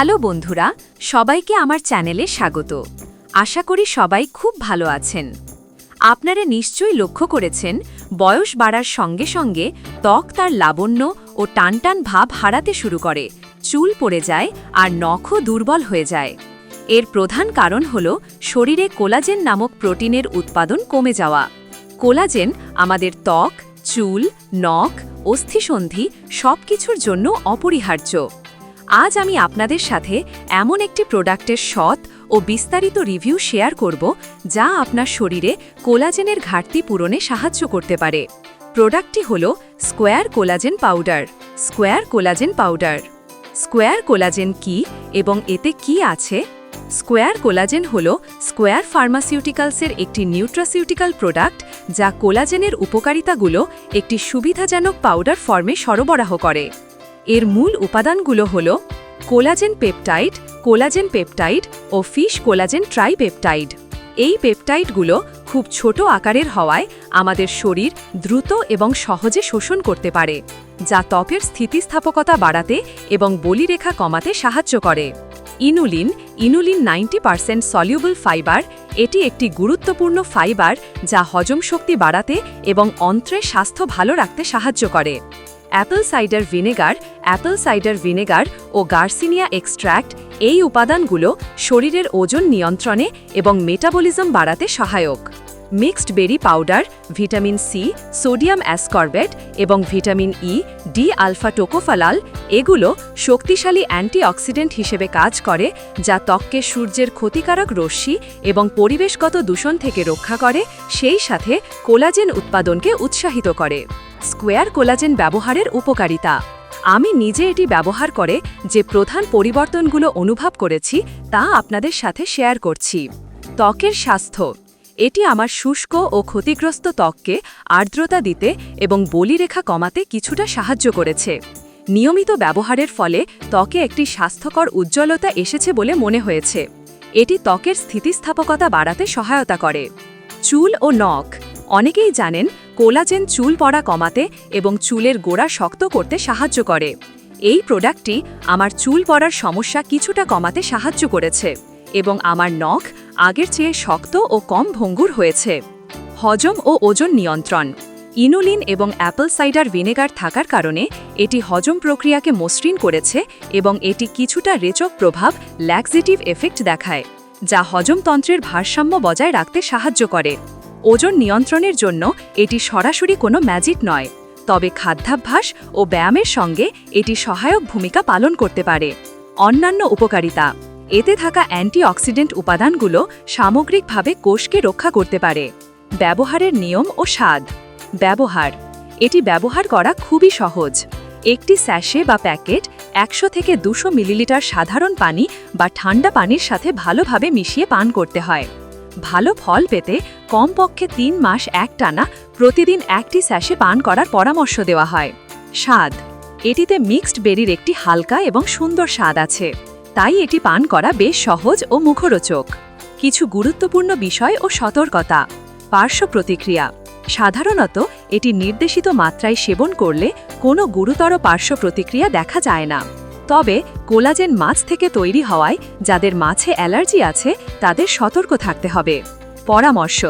Hello বন্ধুরা, সবাইকে আমার চ্যানেলে স্বাগত। আশা করি সবাই খুব ভালো আছেন। আপনারা নিশ্চয়ই লক্ষ্য করেছেন, বয়স বাড়ার সঙ্গে সঙ্গে ত্বক তার লাবণ্য ও টানটান ভাব হারাতে শুরু করে, চুল পড়ে যায় আর নখও দুর্বল হয়ে যায়। এর প্রধান কারণ হল শরীরে কোলাজেন নামক প্রোটিনের উৎপাদন কমে যাওয়া। কোলাজেন আমাদের ত্বক, চুল, নখ, অস্থিসন্ধি সবকিছুর জন্য অপরিহার্য। আজ আমি আপনাদের সাথে এমন একটি প্রোডাক্টের সৎ ও বিস্তারিত রিভিউ শেয়ার করব, যা আপনার শরীরে কোলাজেনের ঘাটতি পূরণে সাহায্য করতে পারে। প্রোডাক্টটি হল square collagen powder. Square collagen powder. Square collagen কি এবং এতে কি আছে? স্কোয়ার কোলাজেন হল স্কোয়ার ফার্মাসিউটিক্যালসের একটি নিউট্রাসিউটিক্যাল প্রোডাক্ট, যা কোলাজেনের উপকারিতাগুলো একটি সুবিধাজনক পাউডার ফর্মে সরবরাহ করে। এর মূল উপাদানগুলো হল কোলাজেন পেপটাইড ও ফিশ কোলাজেন ট্রাইপেপটাইড। এই পেপটাইডগুলো খুব ছোট আকারের হওয়ায় আমাদের শরীর দ্রুত এবং সহজে শোষণ করতে পারে, যা ত্বকের স্থিতিস্থাপকতা বাড়াতে এবং বলিরেখা কমাতে সাহায্য করে। Inulin 90% soluble fibre. এটি একটি গুরুত্বপূর্ণ ফাইবার যা হজম শক্তি বাড়াতে এবং অন্ত্রের স্বাস্থ্য ভালো রাখতে সাহায্য করে। অ্যাপল সাইডার ভিনেগার ও গার্সিনিয়া এক্সট্র্যাক্ট। এই উপাদানগুলো শরীরের ওজন নিয়ন্ত্রণে এবং মেটাবলিজম বাড়াতে সহায়ক। Mixed berry powder, vitamin C, sodium ascorbate এবং vitamin E, D alpha tocopherol. এগুলো শক্তিশালী অ্যান্টিঅক্সিডেন্ট হিসেবে কাজ করে, যা ত্বককে সূর্যের ক্ষতিকারক রশ্মি এবং পরিবেশগত দূষণ থেকে রক্ষা করে, সেই সাথে কোলাজেন উৎপাদনকে উৎসাহিত করে। স্কোয়ার কোলাজেন ব্যবহারের উপকারিতা। আমি নিজে এটি ব্যবহার করে যে প্রধান পরিবর্তনগুলো অনুভব করেছি তা আপনাদের সাথে শেয়ার করছি। ত্বকের স্বাস্থ্য। এটি আমার শুষ্ক ও ক্ষতিগ্রস্ত ত্বককে আর্দ্রতা দিতে এবং বলিরেখা কমাতে কিছুটা সাহায্য করেছে। নিয়মিত ব্যবহারের ফলে ত্বকে একটি স্বাস্থ্যকর উজ্জ্বলতা এসেছে বলে মনে হয়েছে। এটি ত্বকের স্থিতিস্থাপকতা বাড়াতে সহায়তা করে। চুল ও নখ। অনেকেই জানেন, কোলাজেন চুল পড়া কমাতে এবং চুলের গোড়া শক্ত করতে সাহায্য করে। এই প্রোডাক্টটি আমার চুল পড়ার সমস্যা কিছুটা কমাতে সাহায্য করেছে এবং আমার নখ আগের চেয়ে শক্ত ও কম ভঙ্গুর হয়েছে। হজম ও ওজন নিয়ন্ত্রণ। ইনুলিন এবং অ্যাপল সাইডার ভিনেগার থাকার কারণে এটি হজম প্রক্রিয়াকে মসৃণ করেছে এবং এটি কিছুটা রেচক প্রভাব, ল্যাক্সেটিভ এফেক্ট দেখায়, যা হজমতন্ত্রের ভারসাম্য বজায় রাখতে সাহায্য করে। ওজন নিয়ন্ত্রণের জন্য এটি সরাসরি কোনো ম্যাজিক নয়, তবে খাদ্যাভ্যাস ও ব্যায়ামের সঙ্গে এটি সহায়ক ভূমিকা পালন করতে পারে। অন্যান্য উপকারিতা। এতে থাকা অ্যান্টিঅক্সিডেন্ট উপাদানগুলো সামগ্রিকভাবে কোষকে রক্ষা করতে পারে। ব্যবহারের নিয়ম ও স্বাদ। ব্যবহার। এটি ব্যবহার করা খুবই সহজ। একটি স্যাশে বা প্যাকেট 100 থেকে 200 মিলিলিটার সাধারণ পানি বা ঠান্ডা পানির সাথে ভালোভাবে মিশিয়ে পান করতে হয়। ভালো ফল পেতে কমপক্ষে 3 মাস একটানা প্রতিদিন একটি স্যাশে পান করার পরামর্শ দেওয়া হয়। স্বাদ। এটিতে মিক্সড বেরির একটি হালকা এবং সুন্দর স্বাদ আছে, তাই এটি পান করা বেশ সহজ ও মুখরোচক। কিছু গুরুত্বপূর্ণ বিষয় ও সতর্কতা। পার্শ্ব প্রতিক্রিয়া। সাধারণত এটি নির্দেশিত মাত্রায় সেবন করলে কোনো গুরুতর পার্শ্ব প্রতিক্রিয়া দেখা যায় না। তবে কোলাজেন মাছ থেকে তৈরি হওয়ায় যাদের মাছে অ্যালার্জি আছে তাদের সতর্ক থাকতে হবে। পরামর্শ।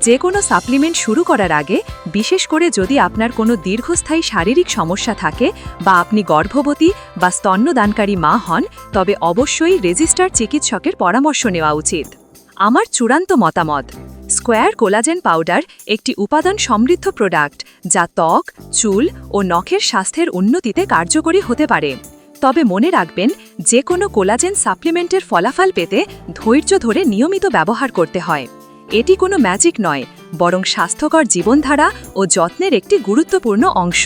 যে কোনো সাপ্লিমেন্ট শুরু করার আগে, বিশেষ করে যদি আপনার কোনো দীর্ঘস্থায়ী শারীরিক সমস্যা থাকে বা আপনি গর্ভবতী বা স্তন্যদানকারী মা হন, তবে অবশ্যই রেজিস্টার্ড চিকিৎসকের পরামর্শ নেওয়া উচিত। আমার চূড়ান্ত মতামত। স্কোয়ার কোলাজেন পাউডার একটি উপাদান সমৃদ্ধ প্রোডাক্ট, যা ত্বক, চুল ও নখের স্বাস্থ্যের উন্নতিতে কার্যকরী হতে পারে। তবে মনে রাখবেন, যে কোনো কোলাজেন সাপ্লিমেন্টের ফলাফল পেতে ধৈর্য ধরে নিয়মিত ব্যবহার করতে হয়। এটি কোনো ম্যাজিক নয়, বরং স্বাস্থ্যকর জীবনধারা ও যত্নের একটি গুরুত্বপূর্ণ অংশ।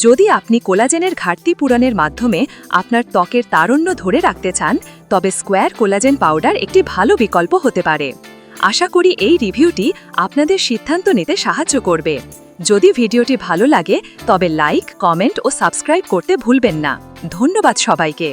যদি আপনি কোলাজেনের ঘাটতি পূরণের মাধ্যমে আপনার ত্বকের তারুণ্য ধরে রাখতে চান, তবে স্কোয়ার কোলাজেন পাউডার একটি ভালো বিকল্প হতে পারে। আশা করি এই রিভিউটি আপনাদের সিদ্ধান্ত নিতে সাহায্য করবে। যদি ভিডিওটি ভালো লাগে তবে লাইক, কমেন্ট ও সাবস্ক্রাইব করতে ভুলবেন না। ধন্যবাদ সবাইকে।